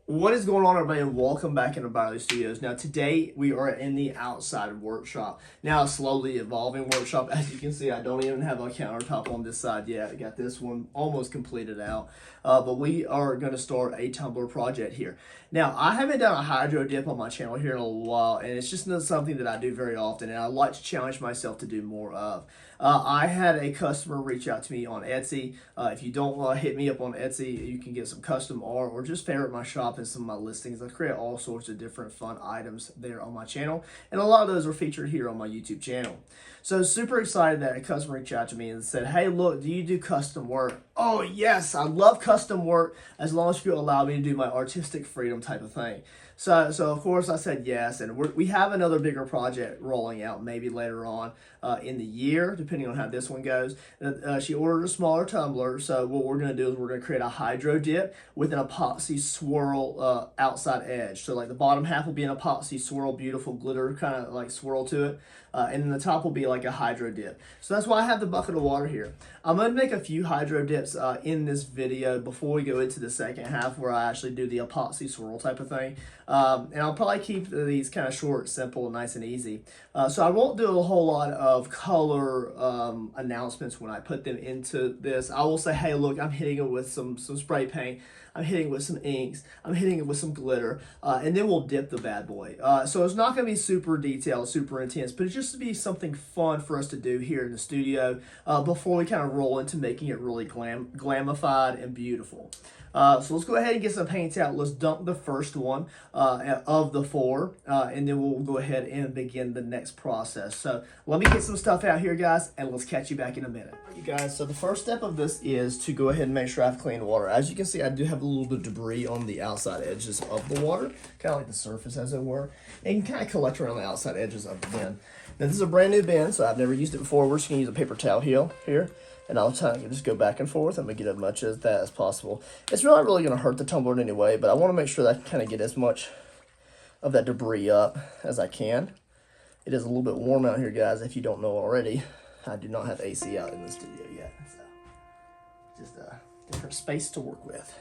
What is going on, everybody, and welcome back into Barley Studios. Now, today we are in the outside workshop. Now, a slowly evolving workshop. As you can see, I don't even have a countertop on this side yet. I got this one almost completed out. But we are going to start a tumbler project here. Now, I haven't done a hydro dip on my channel here in a little while, and it's just not something that I do very often, and I like to challenge myself to do more of. I had a customer reach out to me on Etsy. If you don't hit me up on Etsy, you can get some custom art or just favorite my shop and some of my listings. I create all sorts of different fun items there on my channel, and a lot of those are featured here on my YouTube channel. So super excited that a customer reached out to me and said, "Hey, look, do you do custom work?" Oh yes, I love custom work as long as you allow me to do my artistic freedom type of thing. So of course I said yes, and we have another bigger project rolling out maybe later on in the year, depending on how this one goes. She ordered a smaller tumbler, so what we're going to do is we're going to create a hydro dip with an epoxy swirl outside edge. So like the bottom half will be an epoxy swirl, beautiful glitter kind of like swirl to it. And then the top will be like a hydro dip. So that's why I have the bucket of water here. I'm going to make a few hydro dips in this video before we go into the second half where I actually do the epoxy swirl type of thing. And I'll probably keep these kind of short, simple, nice and easy. So I won't do a whole lot of color announcements when I put them into this. I will say, hey, look, I'm hitting it with some spray paint. I'm hitting it with some inks. I'm hitting it with some glitter. And then we'll dip the bad boy. So it's not going to be super detailed, super intense, but it's just to be something fun for us to do here in the studio before we kind of roll into making it really glamified and beautiful. So let's go ahead and get some paints out. Let's dump the first one of the four, and then we'll go ahead and begin the next process. So let me get some stuff out here, guys, and let's catch you back in a minute. You guys, so the first step of this is to go ahead and make sure I have clean water. As you can see, I do have a little bit of debris on the outside edges of the water, kind of like the surface as it were. And you can kind of collect around the outside edges of the bin. Now this is a brand new bin, so I've never used it before. We're just gonna use a paper towel here. And I'll just go back and forth. I'm gonna get as much of that as possible. It's not really gonna hurt the tumbler in any way, but I wanna make sure that I kind of get as much of that debris up as I can. It is a little bit warm out here, guys, if you don't know already. I do not have AC out in the studio yet, so just a different space to work with.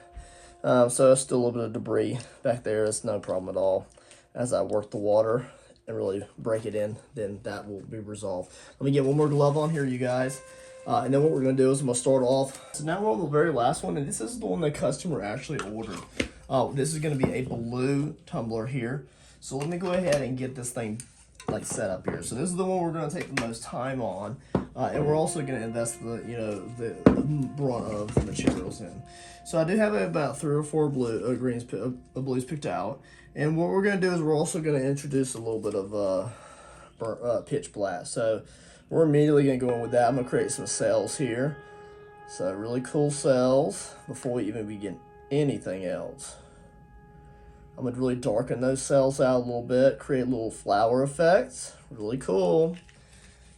So it's still a little bit of debris back there. It's no problem at all. As I work the water and really break it in, then that will be resolved. Let me get one more glove on here, you guys. And then what we're going to do is I'm going to start off. So now we're on the very last one, and this is the one the customer actually ordered. This is going to be a blue tumbler here. So let me go ahead and get this thing like set up here. So this is the one we're going to take the most time on, and we're also going to invest the brunt of the materials in. So I do have about 3 or 4 blues picked out, and what we're going to do is we're also going to introduce a little bit of pitch black. So we're immediately going to go in with that. I'm going to create some cells here. So really cool cells before we even begin anything else. I'm going to really darken those cells out a little bit, create little flower effects. Really cool.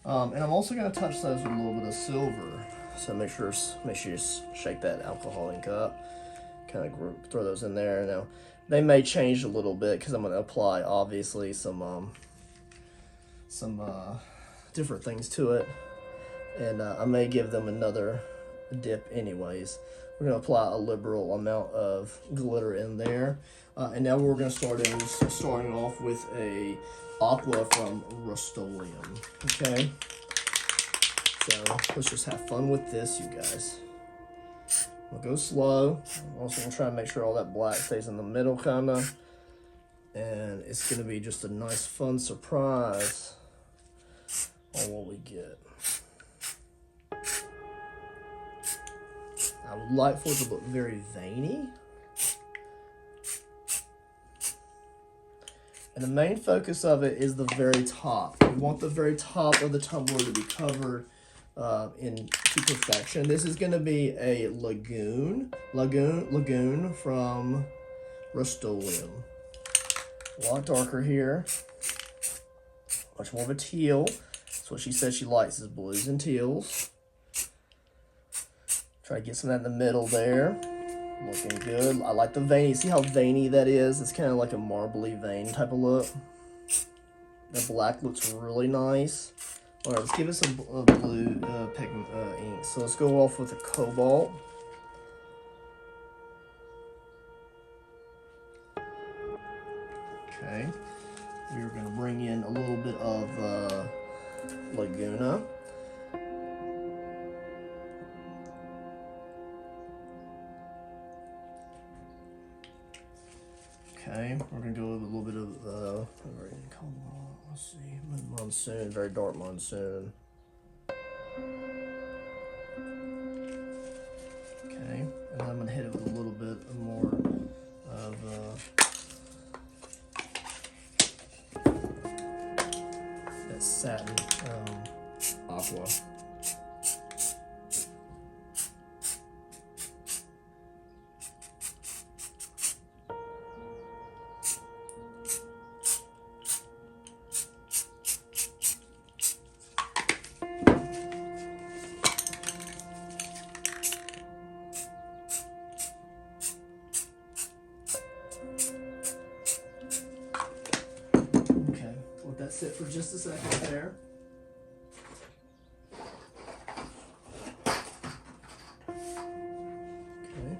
And I'm also going to touch those with a little bit of silver. So make sure you shake that alcohol ink up. Kind of throw those in there. Now, they may change a little bit because I'm going to apply, obviously, some different things to it, and I may give them another dip anyways. We're going to apply a liberal amount of glitter in there, and now we're going to starting off with a aqua from Rust-Oleum. Okay, so let's just have fun with this, you guys. We'll go slow. Also, we'll try to make sure all that black stays in the middle, kind of, and it's going to be just a nice, fun surprise on what we get. I would like for it to look very veiny. And the main focus of it is the very top. We want the very top of the tumbler to be covered into perfection. This is going to be a lagoon from Rust-Oleum. A lot darker here. Much more of a teal. That's what she said she likes, is blues and teals. Try to get some of that in the middle there. Looking good. I like the veiny. See how veiny that is? It's kind of like a marbly vein type of look. The black looks really nice. All right, let's give it some blue pigment ink. So let's go off with a cobalt. Okay, we're going to bring in a little bit of Laguna. Okay, we're going to go with a little bit of, let's see, monsoon, very dark monsoon. Okay, and I'm going to hit it with a little bit more of that satin aqua. Let that sit for just a second there. Okay.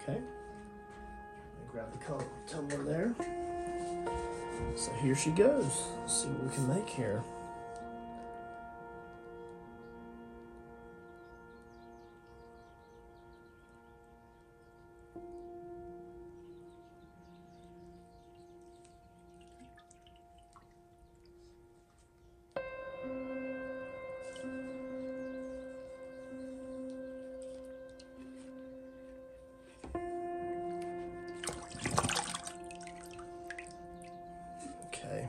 Okay. Grab the color tumbler there. So here she goes. Let's see what we can make here. Okay.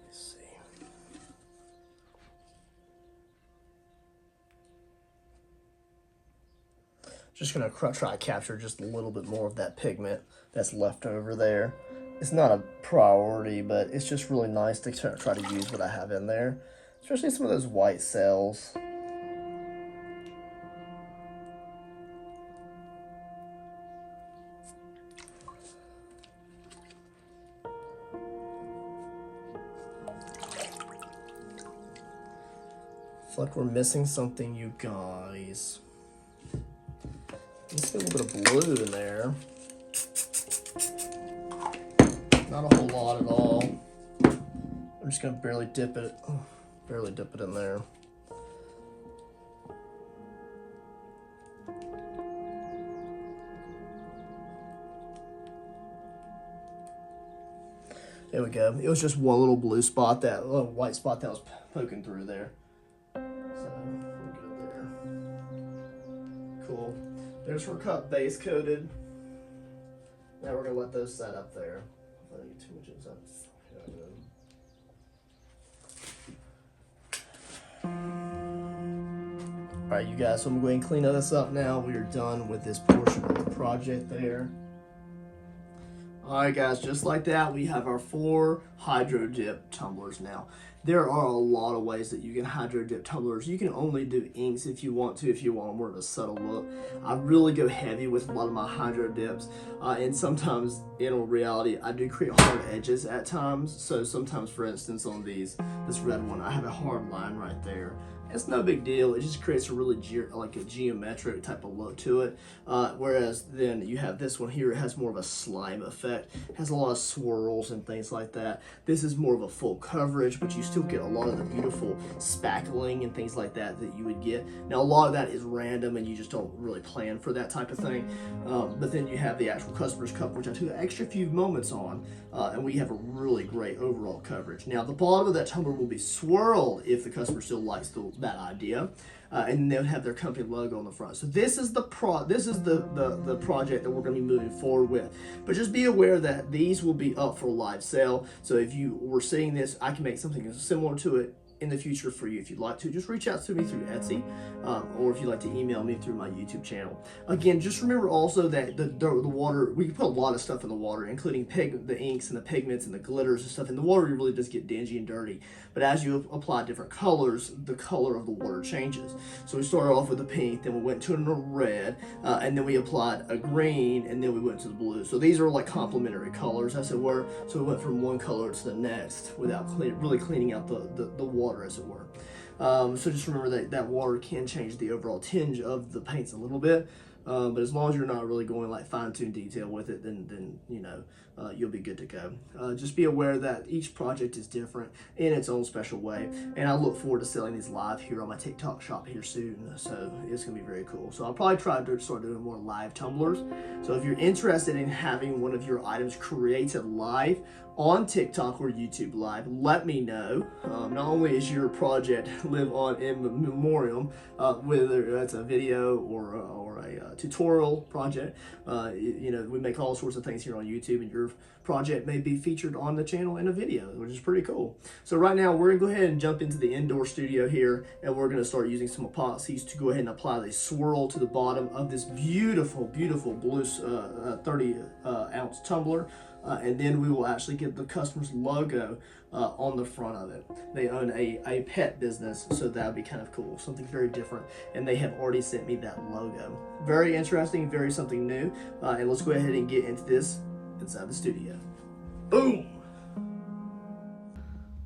Let's see. Just gonna try to capture just a little bit more of that pigment that's left over there. It's not a priority, but it's just really nice to try to use what I have in there, especially some of those white cells. It's like we're missing something, you guys. Let's get a little bit of blue in there. Not a whole lot at all. I'm just gonna barely dip it in there. There we go. It was just one little blue spot, that little white spot that was poking through there. So we're good there. Cool. There's her cup base coated. Now we're gonna let those set up there. I don't get too much inside. Alright, you guys, so I'm going to clean this up now. We are done with this portion of the project there. Alright guys, just like that, we have our 4 hydro dip tumblers now. There are a lot of ways that you can hydro dip tumblers. You can only do inks if you want more of a subtle look. I really go heavy with a lot of my hydro dips, and sometimes in reality I do create hard edges at times. So sometimes, for instance, on this red one, I have a hard line right there. It's no big deal. It just creates a really like a geometric type of look to it. Whereas then you have this one here. It has more of a slime effect. It has a lot of swirls and things like that. This is more of a full coverage, but you still get a lot of the beautiful spackling and things like that you would get. Now a lot of that is random and you just don't really plan for that type of thing. But then you have the actual customer's cup, which I took an extra few moments on, and we have a really great overall coverage. Now the bottom of that tumbler will be swirled if the customer still likes that idea, and they would have their company logo on the front. So this is the project that we're going to be moving forward with. But just be aware that these will be up for a live sale. So if you were seeing this, I can make something similar to it in the future for you. If you'd like to, just reach out to me through Etsy, or if you'd like to email me through my YouTube channel. Again, just remember also that the water, we can put a lot of stuff in the water, including the inks and the pigments and the glitters and stuff. And the water really does get dingy and dirty. But as you apply different colors, the color of the water changes. So we started off with a pink, then we went to a red, and then we applied a green, and then we went to the blue. So these are like complementary colors, as it were. So we went from one color to the next without really cleaning out the water, as it were. So just remember that water can change the overall tinge of the paints a little bit. But as long as you're not really going like fine-tune detail with it, then you know, you'll be good to go. Just be aware that each project is different in its own special way, and I look forward to selling these live here on my TikTok shop here soon, so it's gonna be very cool. So I'll probably try to start doing more live tumblers. So if you're interested in having one of your items created live on TikTok or YouTube Live, let me know. Not only is your project live on in memoriam, whether that's a video or a tutorial project, you know, we make all sorts of things here on YouTube, and your project may be featured on the channel in a video, which is pretty cool. So right now we're gonna go ahead and jump into the indoor studio here, and we're gonna start using some epoxies to go ahead and apply the swirl to the bottom of this beautiful blue 30 ounce tumbler. And then we will actually get the customer's logo on the front of it. They own a pet business, so that would be kind of cool, something very different, and they have already sent me that logo. Very interesting, very something new, and let's go ahead and get into this inside the studio. Boom!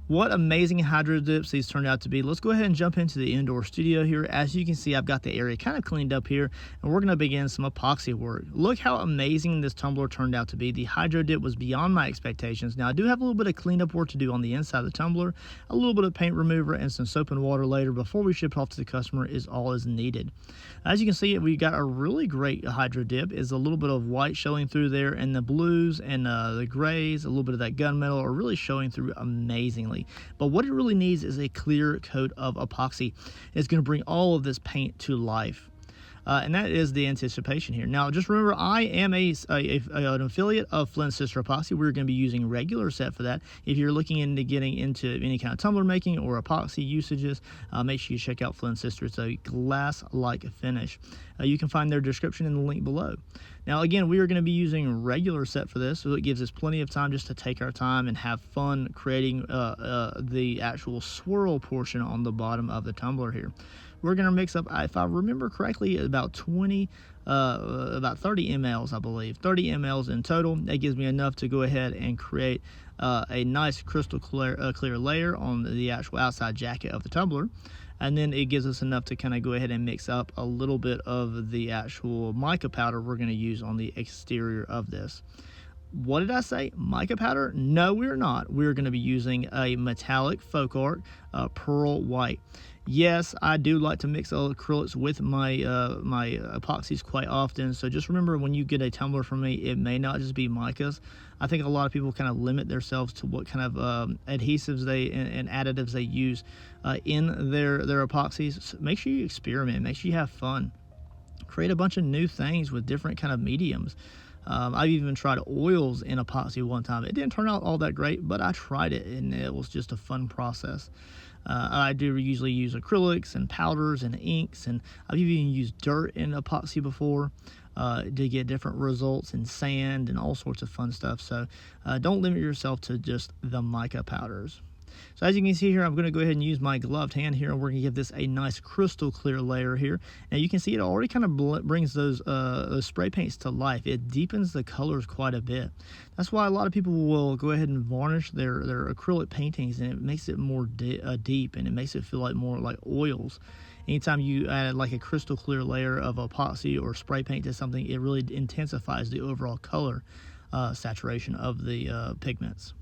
What amazing hydro dips these turned out to be. Let's go ahead and jump into the indoor studio here. As you can see, I've got the area kind of cleaned up here, and we're going to begin some epoxy work. Look how amazing this tumbler turned out to be. The hydro dip was beyond my expectations. Now, I do have a little bit of cleanup work to do on the inside of the tumbler. A little bit of paint remover and some soap and water later before we ship it off to the customer is all is needed. As you can see, we got a really great hydro dip. Is a little bit of white showing through there, and the blues and the grays, a little bit of that gunmetal are really showing through amazingly. But what it really needs is a clear coat of epoxy. It's going to bring all of this paint to life. And that is the anticipation here. Now, just remember, I am an affiliate of Flynn's Sister Epoxy. We're going to be using regular set for that. If you're looking into getting into any kind of tumbler making or epoxy usages, make sure you check out Flynn's Sister. It's a glass-like finish. You can find their description in the link below. Now, again, we are going to be using regular set for this, so it gives us plenty of time just to take our time and have fun creating the actual swirl portion on the bottom of the tumbler here. We're going to mix up, if I remember correctly, about 30 mLs, I believe. 30 mLs in total. That gives me enough to go ahead and create a nice crystal clear layer on the actual outside jacket of the tumbler. And then it gives us enough to kind of go ahead and mix up a little bit of the actual mica powder we're going to use on the exterior of this. What did I say? Mica powder? No, we're not. We're going to be using a metallic folk art pearl white. Yes, I do like to mix acrylics with my my epoxies quite often. So just remember, when you get a tumbler from me, it may not just be micas. I think a lot of people kind of limit themselves to what kind of adhesives and additives they use in their epoxies. So make sure you experiment. Make sure you have fun. Create a bunch of new things with different kind of mediums. I've even tried oils in epoxy one time. It didn't turn out all that great, but I tried it, and it was just a fun process. I do usually use acrylics and powders and inks, and I've even used dirt in epoxy before to get different results, in sand and all sorts of fun stuff. So don't limit yourself to just the mica powders. So as you can see here, I'm going to go ahead and use my gloved hand here, and we're going to give this a nice crystal clear layer here. Now you can see it already kind of brings those spray paints to life. It deepens the colors quite a bit. That's why a lot of people will go ahead and varnish their acrylic paintings, and it makes it more deep, and it makes it feel like more like oils. Anytime you add like a crystal clear layer of epoxy or spray paint to something, it really intensifies the overall color saturation of the pigments.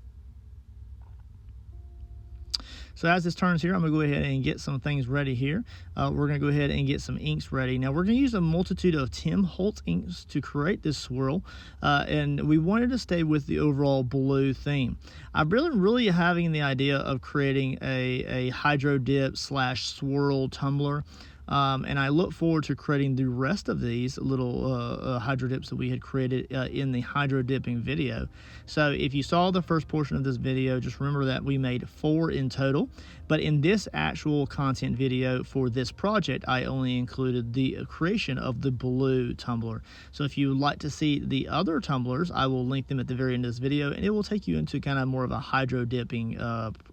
So as this turns here, I'm going to go ahead and get some things ready here. We're going to go ahead and get some inks ready. Now we're going to use a multitude of Tim Holtz inks to create this swirl, and we wanted to stay with the overall blue theme. I'm really having the idea of creating a hydro dip / swirl tumbler. And I look forward to creating the rest of these little hydro dips that we had created in the hydro dipping video. So if you saw the first portion of this video, just remember that we made 4 in total. But in this actual content video for this project, I only included the creation of the blue tumbler. So if you would like to see the other tumblers, I will link them at the very end of this video, and it will take you into kind of more of a hydro dipping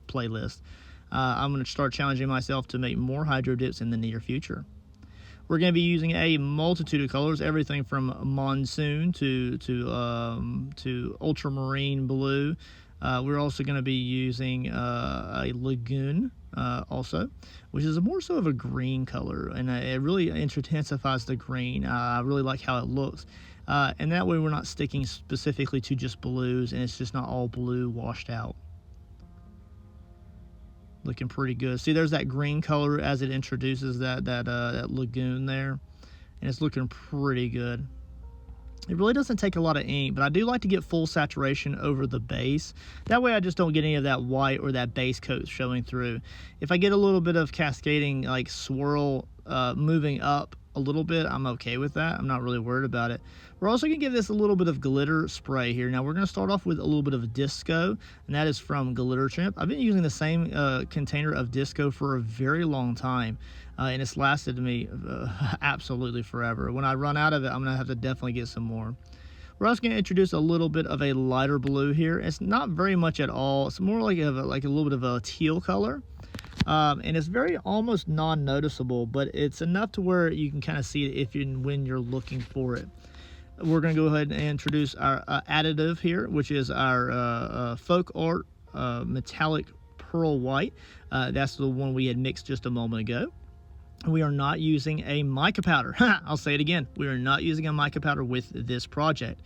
playlist. I'm going to start challenging myself to make more hydro dips in the near future. We're going to be using a multitude of colors, everything from monsoon to ultramarine blue. We're also going to be using a lagoon also, which is more so of a green color, and it really intensifies the green. I really like how it looks. And that way we're not sticking specifically to just blues, and it's just not all blue washed out. Looking pretty good. See, there's that green color as it introduces that lagoon there, and it's looking pretty good. It really doesn't take a lot of ink, but I do like to get full saturation over the base. That way I just don't get any of that white or that base coat showing through. If I get a little bit of cascading, like swirl moving up a little bit, I'm okay with that. I'm not really worried about it. We're also going to give this a little bit of glitter spray here. Now we're going to start off with a little bit of disco, and that is from Glitter Chimp. I've been using the same container of disco for a very long time, and it's lasted me absolutely forever. When I run out of it, I'm going to have to definitely get some more. We're also going to introduce a little bit of a lighter blue here. It's not very much at all. It's more like a little bit of a teal color. And it's very almost non-noticeable, but it's enough to where you can kind of see it when you're looking for it. We're going to go ahead and introduce our additive here, which is our Folk Art Metallic Pearl White. That's the one we had mixed just a moment ago. We are not using a mica powder. I'll say it again. We are not using a mica powder with this project.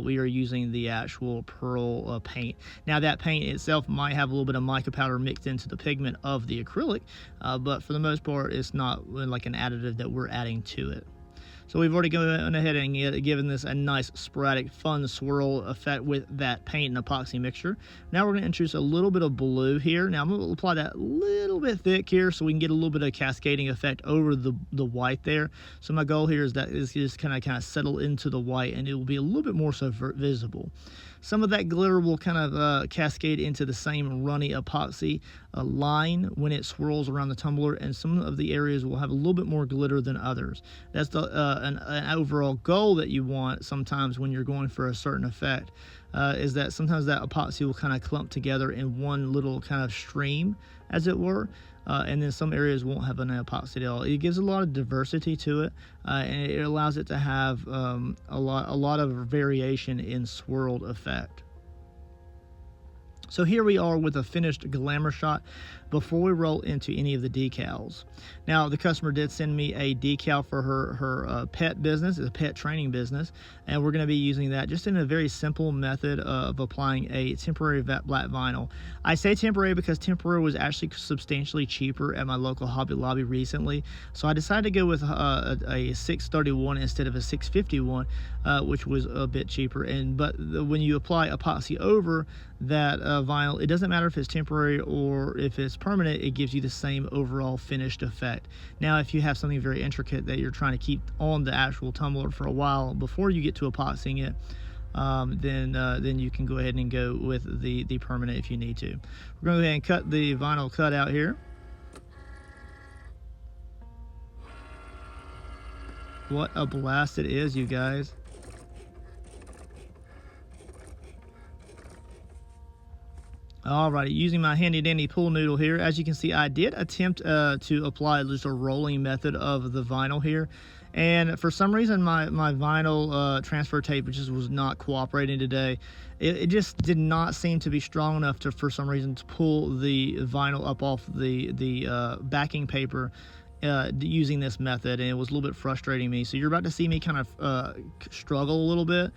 We are using the actual pearl paint. Now that paint itself might have a little bit of mica powder mixed into the pigment of the acrylic, but for the most part, it's not like an additive that we're adding to it. So we've already gone ahead and given this a nice sporadic fun swirl effect with that paint and epoxy mixture. Now we're going to introduce a little bit of blue here. Now I'm going to apply that a little bit thick here so we can get a little bit of cascading effect over the white there. So my goal here is that it's just kind of settle into the white, and it will be a little bit more so visible. Some of that glitter will kind of cascade into the same runny epoxy line when it swirls around the tumbler, and some of the areas will have a little bit more glitter than others. That's an overall goal that you want sometimes when you're going for a certain effect, is that sometimes that epoxy will kind of clump together in one little kind of stream, as it were. And then some areas won't have an epoxy at all. It gives a lot of diversity to it, and it allows it to have a lot of variation in swirled effect. So here we are with a finished glamour shot before we roll into any of the decals. Now, the customer did send me a decal for her pet business, a pet training business, and we're going to be using that just in a very simple method of applying a temporary black vinyl. I say temporary because temporary was actually substantially cheaper at my local Hobby Lobby recently, so I decided to go with a 631 instead of a 651, which was a bit cheaper. But when you apply epoxy over that vinyl, it doesn't matter if it's temporary or if it's permanent, it gives you the same overall finished effect. Now, if you have something very intricate that you're trying to keep on the actual tumbler for a while before you get to epoxying it, then you can go ahead and go with the permanent if you need to. We're going to go ahead and cut the vinyl cut out here. What a blast it is, you guys. Alrighty, using my handy dandy pool noodle here, as you can see, I did attempt to apply just a rolling method of the vinyl here, and for some reason my vinyl transfer tape just was not cooperating today. It just did not seem to be strong enough to, for some reason, to pull the vinyl up off the backing paper using this method, and it was a little bit frustrating me. So you're about to see me kind of struggle a little bit.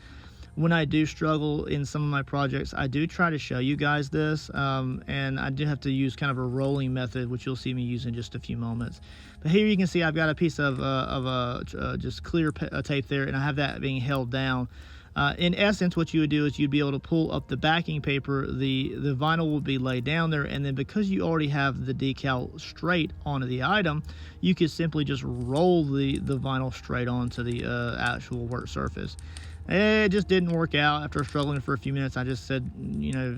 When I do struggle in some of my projects, I do try to show you guys this, and I do have to use kind of a rolling method, which you'll see me use in just a few moments. But here you can see I've got a piece of just clear tape there, and I have that being held down. In essence, what you would do is you'd be able to pull up the backing paper, the vinyl will be laid down there, and then because you already have the decal straight onto the item, you could simply just roll the vinyl straight onto the actual work surface. It just didn't work out. After struggling for a few minutes, I just said, you know,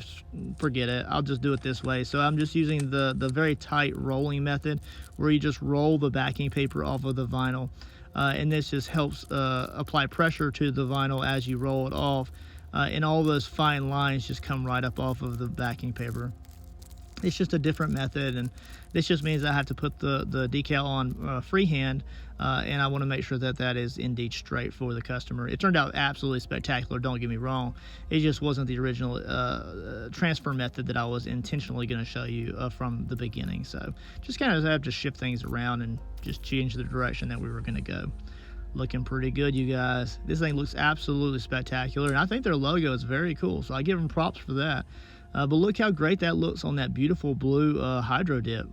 forget it. I'll just do it this way. So I'm just using the very tight rolling method where you just roll the backing paper off of the vinyl. And this just helps apply pressure to the vinyl as you roll it off. And all those fine lines just come right up off of the backing paper. It's just a different method, and this just means I have to put the decal on freehand, and I want to make sure that that is indeed straight for the customer. It turned out absolutely spectacular, don't get me wrong. It just wasn't the original transfer method that I was intentionally going to show you from the beginning. So just kind of have to shift things around and just change the direction that we were going to go. Looking pretty good, you guys. This thing looks absolutely spectacular, and I think their logo is very cool, so I give them props for that. But look how great that looks on that beautiful blue hydro dip.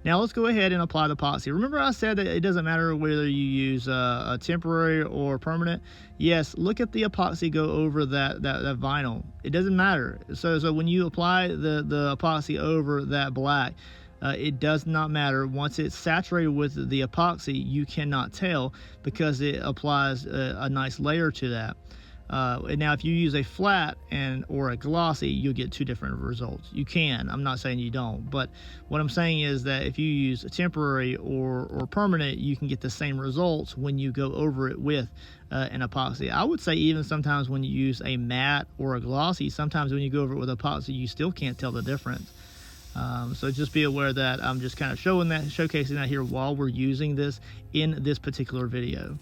Now let's go ahead and apply the epoxy. Remember I said that it doesn't matter whether you use a temporary or permanent? Yes, look at the epoxy go over that vinyl. It doesn't matter. So when you apply the epoxy over that black, it does not matter. Once it's saturated with the epoxy, you cannot tell because it applies a nice layer to that. And now if you use a flat or a glossy, you'll get two different results. You can, I'm not saying you don't, but what I'm saying is that if you use a temporary or permanent, you can get the same results when you go over it with an epoxy. I would say even sometimes when you use a matte or a glossy, sometimes when you go over it with epoxy, you still can't tell the difference. So just be aware that I'm just kind of showcasing that here while we're using this in this particular video.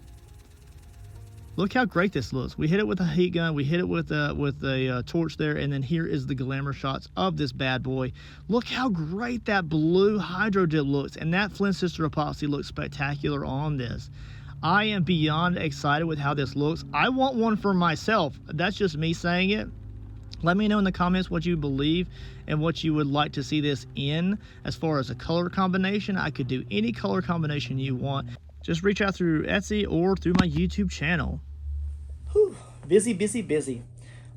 Look how great this looks. We hit it with a heat gun, we hit it with a torch there, and then here is the glamour shots of this bad boy. Look how great that blue hydro dip looks, and that Flynn Sister epoxy looks spectacular on this. I am beyond excited with how this looks. I want one for myself. That's just me saying it. Let me know in the comments what you believe and what you would like to see this in as far as a color combination. I could do any color combination you want. Just reach out through Etsy or through my YouTube channel. Whew, busy, busy, busy.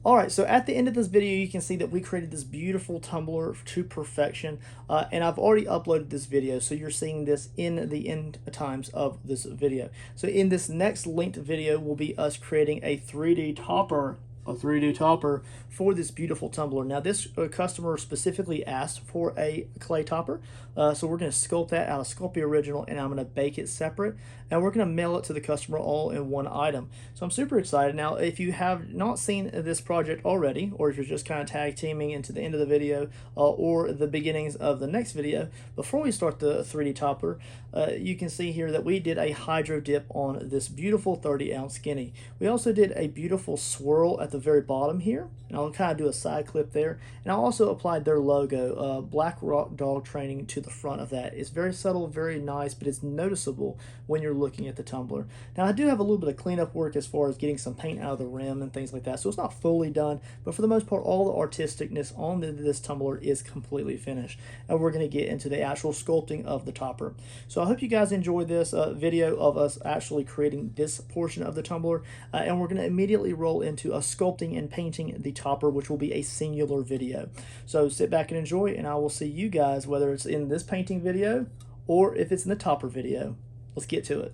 All right, so at the end of this video, you can see that we created this beautiful tumbler to perfection, and I've already uploaded this video, so you're seeing this in the end times of this video. So in this next linked video will be us creating a 3D topper for this beautiful tumbler. Now this customer specifically asked for a clay topper, so we're going to sculpt that out of Sculpey Original, and I'm going to bake it separate, and we're going to mail it to the customer all in one item. So I'm super excited. Now if you have not seen this project already, or if you're just kind of tag teaming into the end of the video or the beginnings of the next video, before we start the 3D topper, you can see here that we did a hydro dip on this beautiful 30-ounce skinny. We also did a beautiful swirl at the very bottom here, and I'll kind of do a side clip there, and I also applied their logo, Black Rock Dog Training, to the front of that. It's very subtle, very nice, but it's noticeable when you're looking at the tumbler. Now I do have a little bit of cleanup work as far as getting some paint out of the rim and things like that, so it's not fully done, but for the most part all the artisticness on this tumbler is completely finished, and we're going to get into the actual sculpting of the topper. So I hope you guys enjoyed this video of us actually creating this portion of the tumbler, and we're going to immediately roll into a sculpting and painting the topper, which will be a singular video. So sit back and enjoy, and I will see you guys whether it's in this painting video or if it's in the topper video. Let's get to it.